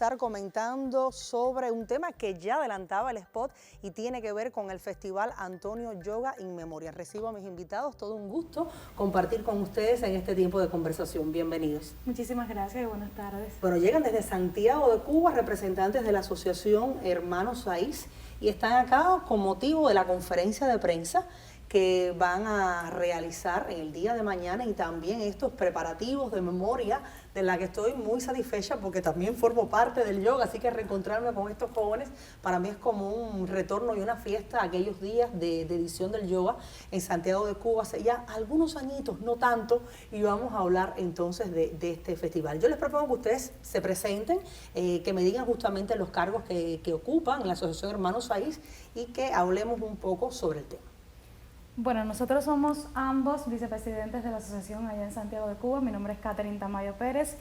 estar comentando sobre un tema que ya adelantaba el spot y tiene que ver con el Festival Antonio Yoga in Memoriam. Recibo a mis invitados, todo un gusto compartir con ustedes en este tiempo de conversación. Bienvenidos. Muchísimas gracias y buenas tardes. Bueno, llegan desde Santiago de Cuba representantes de la Asociación Hermanos Saiz y están acá con motivo de la conferencia de prensa que van a realizar en el día de mañana y también estos preparativos de memoria de la que estoy muy satisfecha porque también formo parte del yoga, así que reencontrarme con estos jóvenes para mí es como un retorno y una fiesta a aquellos días de edición del yoga en Santiago de Cuba hace ya algunos añitos, no tanto, y vamos a hablar entonces de este festival. Yo les propongo que ustedes se presenten, que me digan justamente los cargos que ocupan en la Asociación Hermanos Saiz y que hablemos un poco sobre el tema. Bueno, nosotros somos ambos vicepresidentes de la asociación allá en Santiago de Cuba. Mi nombre es Catherine Tamayo Pérez,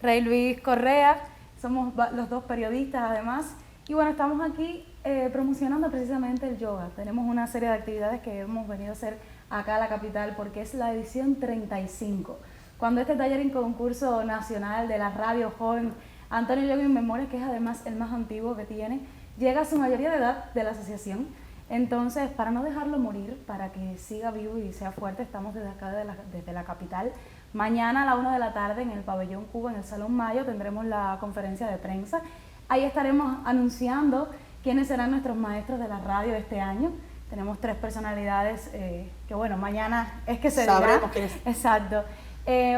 Rey Luis Correa, somos los dos periodistas además. Y bueno, estamos aquí promocionando precisamente el yoga. Tenemos una serie de actividades que hemos venido a hacer acá a la capital porque es la edición 35. Cuando este taller en concurso nacional de la radio joven Antonio Yoga in Memoriam, que es además el más antiguo que tiene, llega a su mayoría de edad de la asociación. Entonces, para no dejarlo morir, para que siga vivo y sea fuerte, estamos desde acá, desde la capital. Mañana a la 1 de la tarde en el Pabellón Cuba, en el Salón Mayo, tendremos la conferencia de prensa. Ahí estaremos anunciando quiénes serán nuestros maestros de la radio este año. Tenemos 3 personalidades que, bueno, mañana es que se dirá. Sabremos quiénes. Exacto.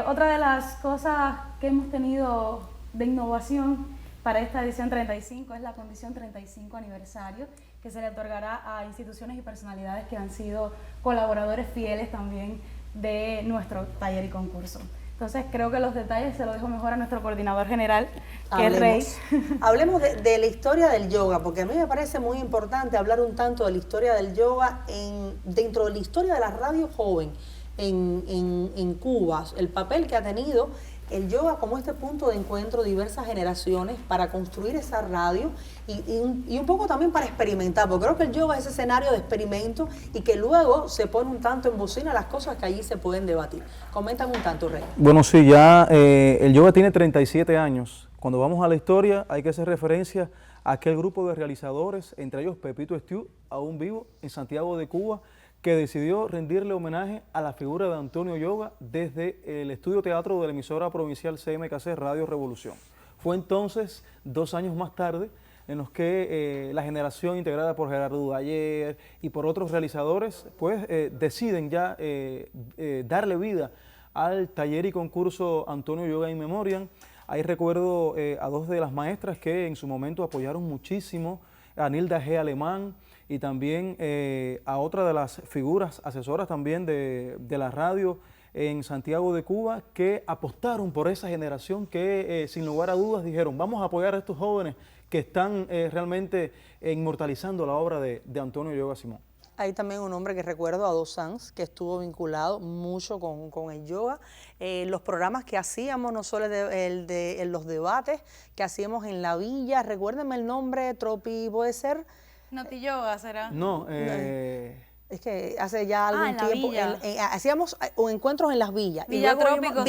Otra de las cosas que hemos tenido de innovación para esta edición 35 es la condición 35 aniversario, que se le otorgará a instituciones y personalidades que han sido colaboradores fieles también de nuestro taller y concurso. Entonces creo que los detalles se los dejo mejor a nuestro coordinador general, que es Rey. Hablemos de la historia del yoga, porque a mí me parece muy importante hablar un tanto de la historia del yoga dentro de la historia de la radio joven en Cuba, el papel que ha tenido el yoga como este punto de encuentro de diversas generaciones para construir esa radio y un poco también para experimentar, porque creo que el yoga es ese escenario de experimento y que luego se pone un tanto en bocina las cosas que allí se pueden debatir. Coméntame un tanto, Rey. Bueno, sí, ya el yoga tiene 37 años. Cuando vamos a la historia hay que hacer referencia a aquel grupo de realizadores, entre ellos Pepito Estiu, aún vivo en Santiago de Cuba, que decidió rendirle homenaje a la figura de Antonio Yoga desde el estudio teatro de la emisora provincial CMKC Radio Revolución. Fue entonces, 2 años más tarde, en los que la generación integrada por Gerardo Dudayer y por otros realizadores, pues deciden ya darle vida al taller y concurso Antonio Yoga in Memoriam. Ahí recuerdo a 2 de las maestras que en su momento apoyaron muchísimo, a Nilda G. Alemán, y también a otra de las figuras asesoras también de la radio en Santiago de Cuba, que apostaron por esa generación que sin lugar a dudas dijeron, vamos a apoyar a estos jóvenes que están realmente inmortalizando la obra de Antonio Yoga Simón. Hay también un hombre que recuerdo, Ado Sanz, que estuvo vinculado mucho con el yoga. Los programas que hacíamos, no solo en los debates que hacíamos en la villa, recuérdenme el nombre, Tropi, ¿puede ser? Noti Yoga será. No, es que hace ya algún tiempo hacíamos encuentros en las villas. Villatrópico.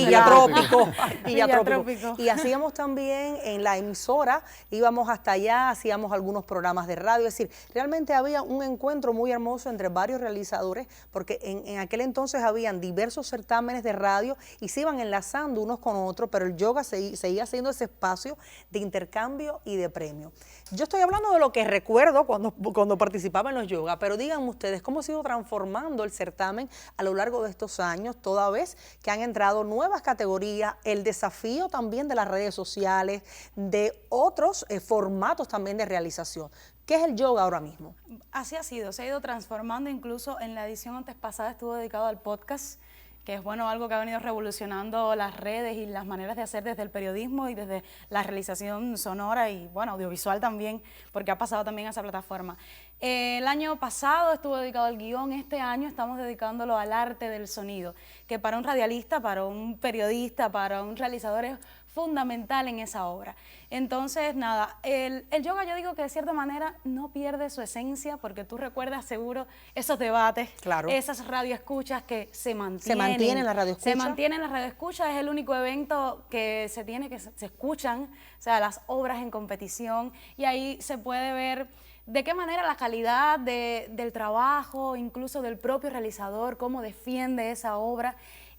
Villatrópico. Y hacíamos también en la emisora, íbamos hasta allá, hacíamos algunos programas de radio. Es decir, realmente había un encuentro muy hermoso entre varios realizadores, porque en aquel entonces habían diversos certámenes de radio y se iban enlazando unos con otros, pero el yoga seguía siendo ese espacio de intercambio y de premio. Yo estoy hablando de lo que recuerdo cuando participaba en los yoga, pero díganme ustedes, ¿cómo se ha ido transformando el certamen a lo largo de estos años, toda vez que han entrado nuevas categorías, el desafío también de las redes sociales, de otros formatos también de realización? ¿Qué es el yoga ahora mismo? Así ha sido, se ha ido transformando, incluso en la edición antes pasada estuvo dedicado al podcast, que es algo que ha venido revolucionando las redes y las maneras de hacer desde el periodismo y desde la realización sonora y audiovisual también, porque ha pasado también a esa plataforma. El año pasado estuvo dedicado al guión, este año estamos dedicándolo al arte del sonido, que para un radialista, para un periodista, para un realizador es fundamental en esa obra. Entonces, nada, el yoga yo digo que de cierta manera no pierde su esencia, porque tú recuerdas seguro esos debates, claro, esas radioescuchas que se mantienen. Se mantienen las radioescuchas. Se mantienen las radioescuchas, es el único evento que se tiene, que se escuchan, o sea, las obras en competición, y ahí se puede ver de qué manera la calidad del trabajo, incluso del propio realizador, cómo defiende esa obra.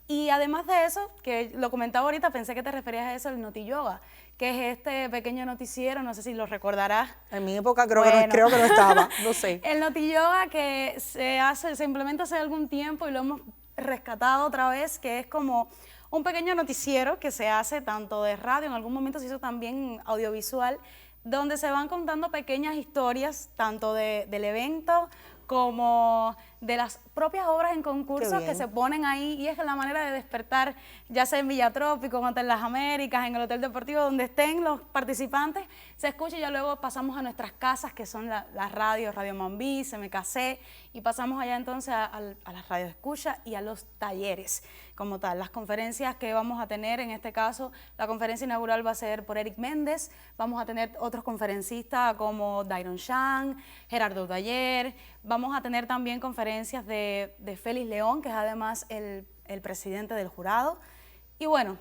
Y además de eso, que lo comentaba ahorita, pensé que te referías a eso, el Noti Yoga, que es este pequeño noticiero, no sé si lo recordarás. En mi época creo que no estaba, no sé. El Noti Yoga que se implementa hace algún tiempo y lo hemos rescatado otra vez, que es como un pequeño noticiero que se hace tanto de radio, en algún momento se hizo también audiovisual, donde se van contando pequeñas historias, tanto del evento como de las propias obras en concursos que se ponen ahí, y es la manera de despertar, ya sea en Villatrópico, en Hotel Las Américas, en el Hotel Deportivo, donde estén los participantes, se escucha y ya luego pasamos a nuestras casas, que son las radios, Radio Mambí, CMKC, y pasamos allá entonces a las radios escucha y a los talleres como tal. Las conferencias que vamos a tener, en este caso, la conferencia inaugural va a ser por Eric Méndez, vamos a tener otros conferencistas como Dairon Shang, Gerardo Taller, vamos a tener también conferencias de Félix León, que es además el presidente del jurado. Y bueno,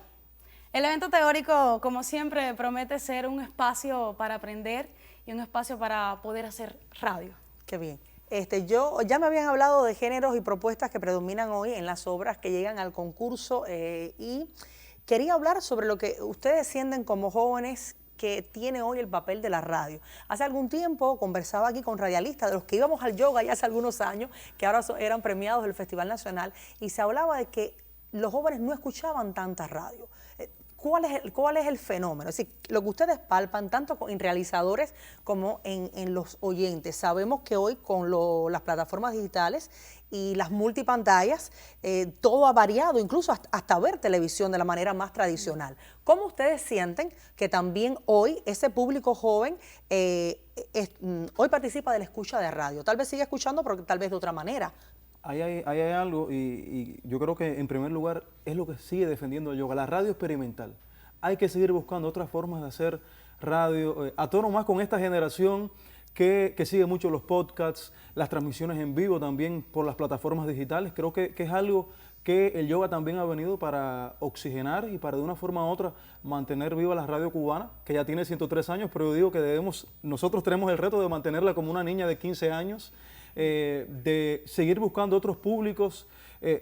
el evento teórico, como siempre, promete ser un espacio para aprender y un espacio para poder hacer radio. Qué bien. Ya me habían hablado de géneros y propuestas que predominan hoy en las obras que llegan al concurso, y quería hablar sobre lo que ustedes sienten como jóvenes que tiene hoy el papel de la radio. Hace algún tiempo conversaba aquí con radialistas de los que íbamos al yoga ya hace algunos años, que ahora eran premiados del Festival Nacional, y se hablaba de que los jóvenes no escuchaban tanta radio. ¿Cuál es el fenómeno? Es decir, lo que ustedes palpan tanto en realizadores como en los oyentes. Sabemos que hoy con las plataformas digitales y las multipantallas, todo ha variado, incluso hasta ver televisión de la manera más tradicional. ¿Cómo ustedes sienten que también hoy ese público joven hoy participa de la escucha de radio? Tal vez sigue escuchando, pero tal vez de otra manera. Ahí hay algo, y yo creo que en primer lugar es lo que sigue defendiendo el yoga, la radio experimental. Hay que seguir buscando otras formas de hacer radio, a tono más con esta generación que sigue mucho los podcasts, las transmisiones en vivo también por las plataformas digitales. Creo que es algo que el yoga también ha venido para oxigenar y para de una forma u otra mantener viva la radio cubana, que ya tiene 103 años, pero yo digo que nosotros tenemos el reto de mantenerla como una niña de 15 años, de seguir buscando otros públicos,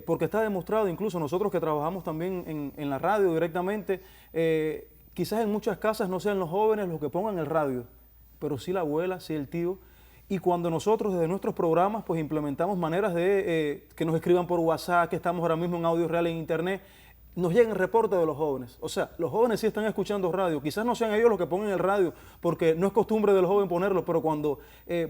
porque está demostrado, incluso nosotros que trabajamos también en la radio directamente, quizás en muchas casas no sean los jóvenes los que pongan el radio, pero sí la abuela, sí el tío. Y cuando nosotros desde nuestros programas pues implementamos maneras de que nos escriban por WhatsApp, que estamos ahora mismo en audio real en internet, nos llegan reportes de los jóvenes. O sea, los jóvenes sí están escuchando radio. Quizás no sean ellos los que pongan el radio, porque no es costumbre del joven ponerlo, pero cuando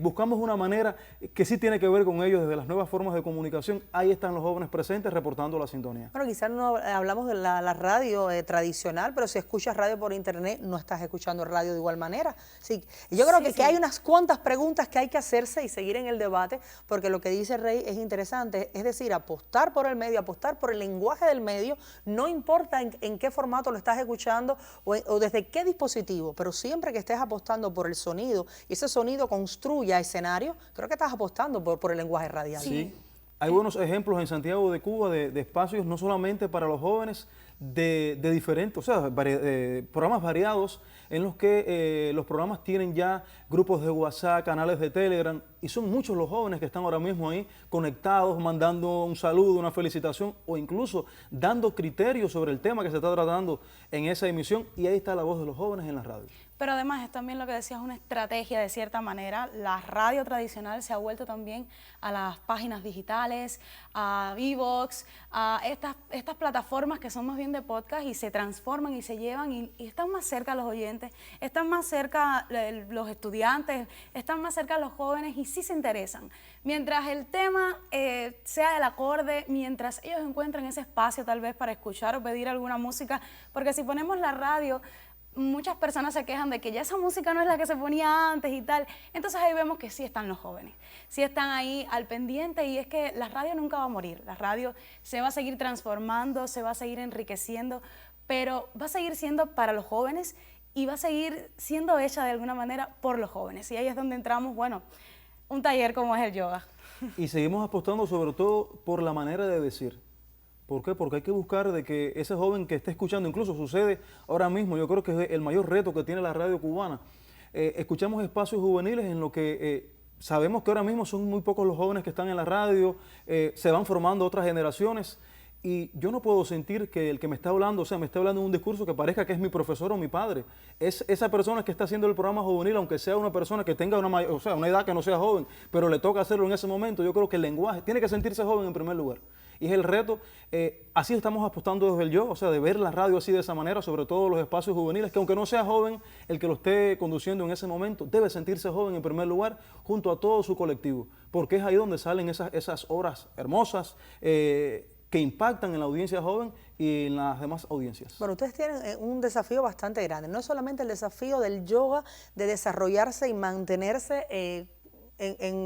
buscamos una manera que sí tiene que ver con ellos desde las nuevas formas de comunicación, ahí están los jóvenes presentes reportando la sintonía. Bueno, quizás no hablamos de la radio tradicional, pero si escuchas radio por internet, no estás escuchando radio de igual manera. Sí, yo creo que hay unas cuantas preguntas que hay que hacerse y seguir en el debate, porque lo que dice Rey es interesante, es decir, apostar por el medio, apostar por el lenguaje del medio. No importa en qué formato lo estás escuchando o desde qué dispositivo, pero siempre que estés apostando por el sonido y ese sonido construya escenario, creo que estás apostando por el lenguaje radial. Sí, hay buenos ejemplos en Santiago de Cuba de espacios no solamente para los jóvenes, de diferentes, o sea, programas variados en los que los programas tienen ya grupos de WhatsApp, canales de Telegram, y son muchos los jóvenes que están ahora mismo ahí conectados, mandando un saludo, una felicitación o incluso dando criterios sobre el tema que se está tratando en esa emisión, y ahí está la voz de los jóvenes en la radio. Pero además es también lo que decías, una estrategia de cierta manera. La radio tradicional se ha vuelto también a las páginas digitales, a iVoox, a estas plataformas que son más bien de podcast y se transforman y se llevan y están más cerca los oyentes, están más cerca los estudiantes, están más cerca los jóvenes y sí se interesan. Mientras el tema sea del acorde, mientras ellos encuentren ese espacio tal vez para escuchar o pedir alguna música, porque si ponemos la radio, muchas personas se quejan de que ya esa música no es la que se ponía antes y tal. Entonces ahí vemos que sí están los jóvenes, sí están ahí al pendiente, y es que la radio nunca va a morir. La radio se va a seguir transformando, se va a seguir enriqueciendo, pero va a seguir siendo para los jóvenes y va a seguir siendo hecha de alguna manera por los jóvenes. Y ahí es donde entramos, bueno, un taller como es el yoga. Y seguimos apostando sobre todo por la manera de decir. ¿Por qué? Porque hay que buscar de que ese joven que esté escuchando, incluso sucede ahora mismo, yo creo que es el mayor reto que tiene la radio cubana. Escuchamos espacios juveniles en lo que sabemos que ahora mismo son muy pocos los jóvenes que están en la radio, se van formando otras generaciones. Y yo no puedo sentir que el que me está hablando, o sea, me está hablando en un discurso que parezca que es mi profesor o mi padre. Es esa persona que está haciendo el programa juvenil, aunque sea una persona que tenga una edad que no sea joven, pero le toca hacerlo en ese momento. Yo creo que el lenguaje tiene que sentirse joven en primer lugar. Y es el reto, así estamos apostando desde el yo, o sea, de ver la radio así de esa manera, sobre todo los espacios juveniles, que aunque no sea joven, el que lo esté conduciendo en ese momento, debe sentirse joven en primer lugar, junto a todo su colectivo, porque es ahí donde salen esas obras hermosas, que impactan en la audiencia joven y en las demás audiencias. Bueno, ustedes tienen un desafío bastante grande, no solamente el desafío del yoga, de desarrollarse y mantenerse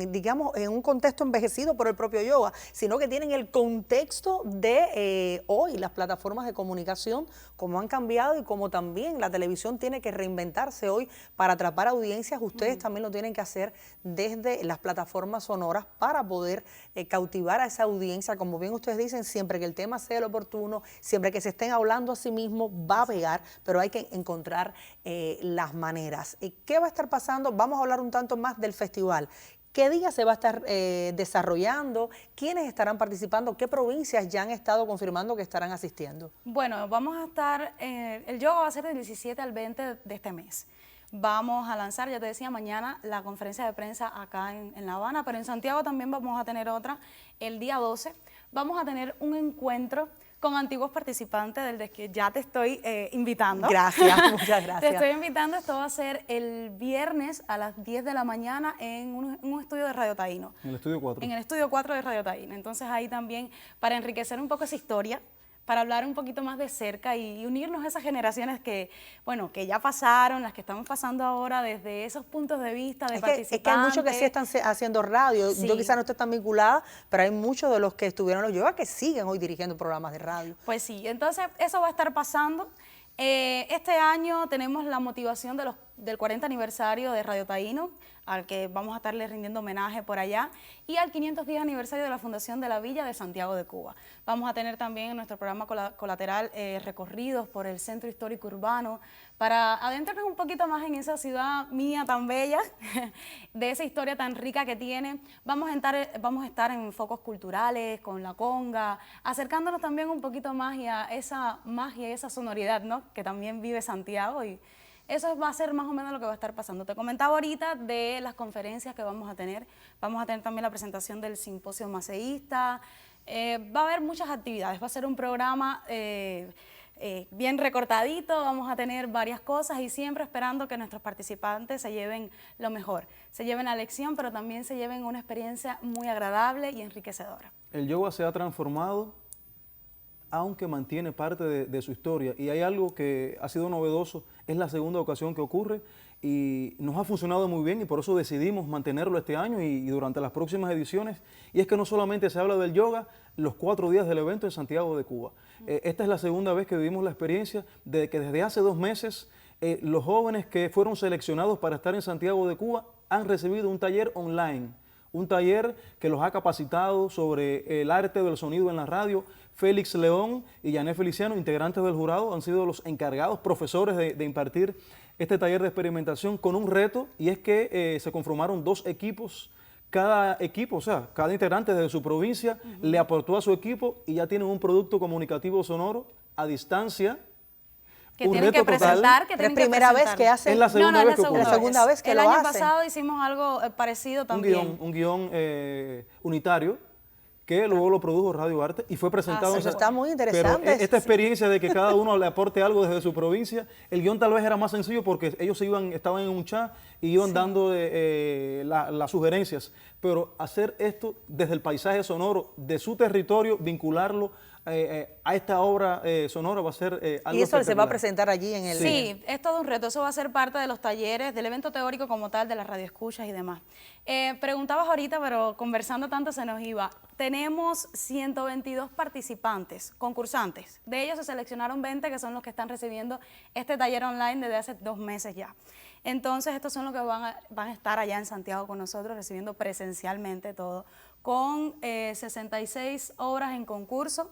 digamos, en un contexto envejecido por el propio yoga, sino que tienen el contexto de hoy, las plataformas de comunicación, cómo han cambiado y cómo también la televisión tiene que reinventarse hoy para atrapar audiencias. Ustedes también lo tienen que hacer desde las plataformas sonoras para poder cautivar a esa audiencia. Como bien ustedes dicen, siempre que el tema sea el oportuno, siempre que se estén hablando a sí mismos, va a pegar, pero hay que encontrar las maneras. ¿Qué va a estar pasando? Vamos a hablar un tanto más del festival. ¿Qué día se va a estar desarrollando? ¿Quiénes estarán participando? ¿Qué provincias ya han estado confirmando que estarán asistiendo? Bueno, vamos a estar, el yoga va a ser del 17 al 20 de este mes. Vamos a lanzar, ya te decía, mañana la conferencia de prensa acá en La Habana, pero en Santiago también vamos a tener otra el día 12. Vamos a tener un encuentro con antiguos participantes del que ya te estoy invitando. Gracias, muchas gracias. Te estoy invitando, esto va a ser el viernes a las 10 de la mañana en un estudio de Radio Taíno. En el estudio 4. En el estudio 4 de Radio Taíno. Entonces ahí también, para enriquecer un poco esa historia, para hablar un poquito más de cerca y unirnos a esas generaciones que, bueno, que ya pasaron, las que estamos pasando ahora, desde esos puntos de vista de participantes. Es que hay muchos que sí están haciendo radio. Sí. Yo quizás no esté tan vinculada, pero hay muchos de los que estuvieron en los yoga que siguen hoy dirigiendo programas de radio. Pues sí, entonces eso va a estar pasando. Este año tenemos la motivación del 40 aniversario de Radio Taíno, al que vamos a estarle rindiendo homenaje por allá, y al 510 aniversario de la Fundación de la Villa de Santiago de Cuba. Vamos a tener también en nuestro programa colateral recorridos por el centro histórico urbano, para adentrarnos un poquito más en esa ciudad mía tan bella, de esa historia tan rica que tiene. Vamos a estar en focos culturales, con la conga, acercándonos también un poquito más a esa magia y esa sonoridad, ¿no?, que también vive Santiago, y eso va a ser más o menos lo que va a estar pasando. Te comentaba ahorita de las conferencias que vamos a tener. Vamos a tener también la presentación del simposio maceísta. Va a haber muchas actividades. Va a ser un programa bien recortadito. Vamos a tener varias cosas y siempre esperando que nuestros participantes se lleven lo mejor. Se lleven la lección, pero también se lleven una experiencia muy agradable y enriquecedora. El yoga se ha transformado, aunque mantiene parte de su historia. Y hay algo que ha sido novedoso, es la segunda ocasión que ocurre y nos ha funcionado muy bien y por eso decidimos mantenerlo este año y durante las próximas ediciones. Y es que no solamente se habla del yoga los 4 días del evento en Santiago de Cuba. Esta es la segunda vez que vivimos la experiencia de que desde hace 2 meses los jóvenes que fueron seleccionados para estar en Santiago de Cuba han recibido un taller online. Un taller que los ha capacitado sobre el arte del sonido en la radio. Félix León y Yané Feliciano, integrantes del jurado, han sido los encargados, profesores de impartir este taller de experimentación con un reto, y es que se conformaron 2 equipos. Cada equipo, o sea, cada integrante de su provincia le aportó a su equipo y ya tienen un producto comunicativo sonoro a distancia. Que tienen que presentar, que tienen que presentar. ¿Es primera vez que hacen? Es la segunda vez que ocurre. La segunda vez que lo hacen. El año pasado hicimos algo parecido también. Un guión unitario que luego lo produjo Radio Arte y fue presentado. Eso está muy interesante. Pero esta experiencia de que cada uno le aporte algo desde su provincia, el guión tal vez era más sencillo porque ellos estaban en un chat y iban dando las sugerencias. pero hacer esto desde el paisaje sonoro de su territorio, vincularlo a esta obra sonora va a ser algo Y eso se va a espectacular. presentar allí en el... Sí, es todo un reto. Eso va a ser parte de los talleres, del evento teórico como tal, de las radioescuchas y demás. Preguntabas ahorita, pero conversando tanto se nos iba. Tenemos 122 participantes, concursantes. De ellos se seleccionaron 20 que son los que están recibiendo este taller online desde hace 2 meses ya. Entonces, estos son los que van a estar allá en Santiago con nosotros, recibiendo presencialmente todo, con 66 obras en concurso.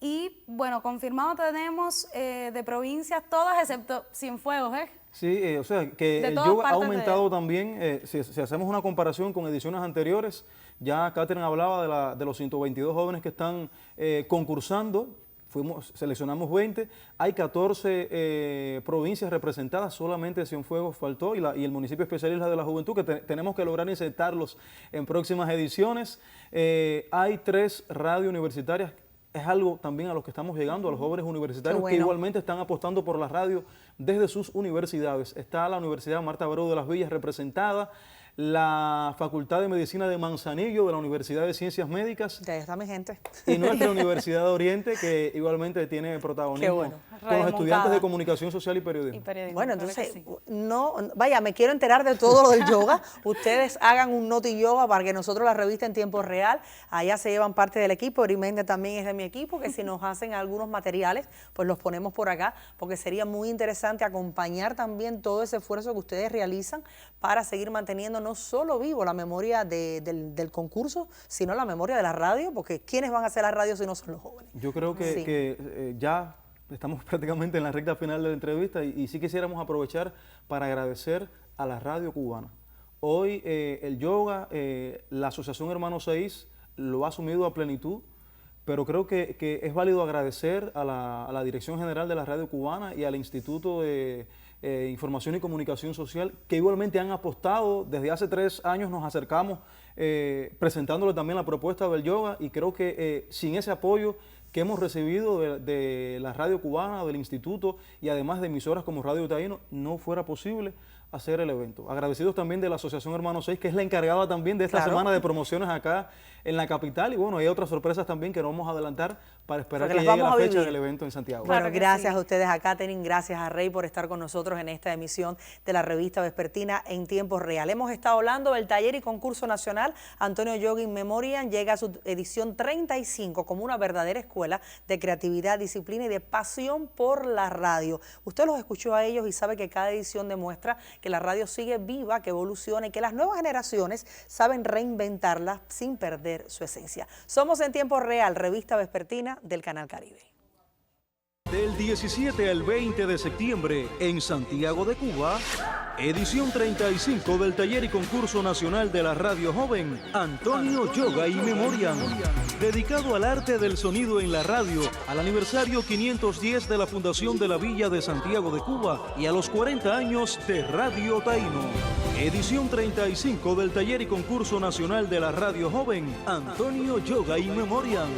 Y bueno, confirmado tenemos de provincias todas excepto Cienfuegos, ¿eh? Sí, o sea, que el yoga ha aumentado también, si hacemos una comparación con ediciones anteriores, ya Catherine hablaba de los 122 jóvenes que están concursando, seleccionamos 20, hay 14 provincias representadas, solamente Cienfuegos faltó y el municipio especial Isla de la Juventud, que tenemos que lograr insertarlos en próximas ediciones. Hay 3 radios universitarias. Es algo también a los que estamos llegando, a los jóvenes universitarios que igualmente están apostando por la radio desde sus universidades. Está la Universidad Marta Abreu de las Villas representada, la Facultad de Medicina de Manzanillo de la Universidad de Ciencias Médicas. Ya está mi gente. Y nuestra Universidad de Oriente, que igualmente tiene protagonismo con los estudiantes de Comunicación Social y Periodismo. Bueno, entonces, vaya, me quiero enterar de todo lo del yoga. Ustedes hagan un Noti Yoga para que nosotros la revista en tiempo real. Allá se llevan parte del equipo. Orimente también es de mi equipo, que si nos hacen algunos materiales, pues los ponemos por acá, porque sería muy interesante acompañar también todo ese esfuerzo que ustedes realizan para seguir manteniendo no solo vivo la memoria del concurso, sino la memoria de la radio, porque ¿quiénes van a hacer la radio si no son los jóvenes? Yo creo que ya estamos prácticamente en la recta final de la entrevista y sí quisiéramos aprovechar para agradecer a la radio cubana. Hoy el yoga, la Asociación Hermanos 6 lo ha asumido a plenitud, pero creo que es válido agradecer a la Dirección General de la Radio Cubana y al Instituto de Información y Comunicación Social, que igualmente han apostado. Desde hace 3 años nos acercamos presentándole también la propuesta del yoga, y creo que sin ese apoyo que hemos recibido de la radio cubana, del instituto y además de emisoras como Radio Taíno, no fuera posible hacer el evento. Agradecidos también de la Asociación Hermanos 6, que es la encargada también de esta semana de promociones acá en la capital, y bueno, hay otras sorpresas también que no vamos a adelantar para esperar que llegue la fecha del evento en Santiago. Bueno, gracias a ustedes a Catherine, gracias a Rey por estar con nosotros en esta emisión de la revista vespertina en tiempo real. Hemos estado hablando del taller y concurso nacional Antonio Yoga in Memoriam. Llega a su edición 35 como una verdadera escuela de creatividad, disciplina y de pasión por la radio. Usted los escuchó a ellos y sabe que cada edición demuestra que la radio sigue viva, que evoluciona y que las nuevas generaciones saben reinventarla sin perder su esencia. Somos en tiempo real, revista vespertina del Canal Caribe. Del 17 al 20 de septiembre en Santiago de Cuba, edición 35 del Taller y Concurso Nacional de la Radio Joven, Antonio Yoga in Memoriam, dedicado al arte del sonido en la radio, al aniversario 510 de la fundación de la Villa de Santiago de Cuba y a los 40 años de Radio Taíno. Edición 35 del Taller y Concurso Nacional de la Radio Joven, Antonio Yoga in Memoriam.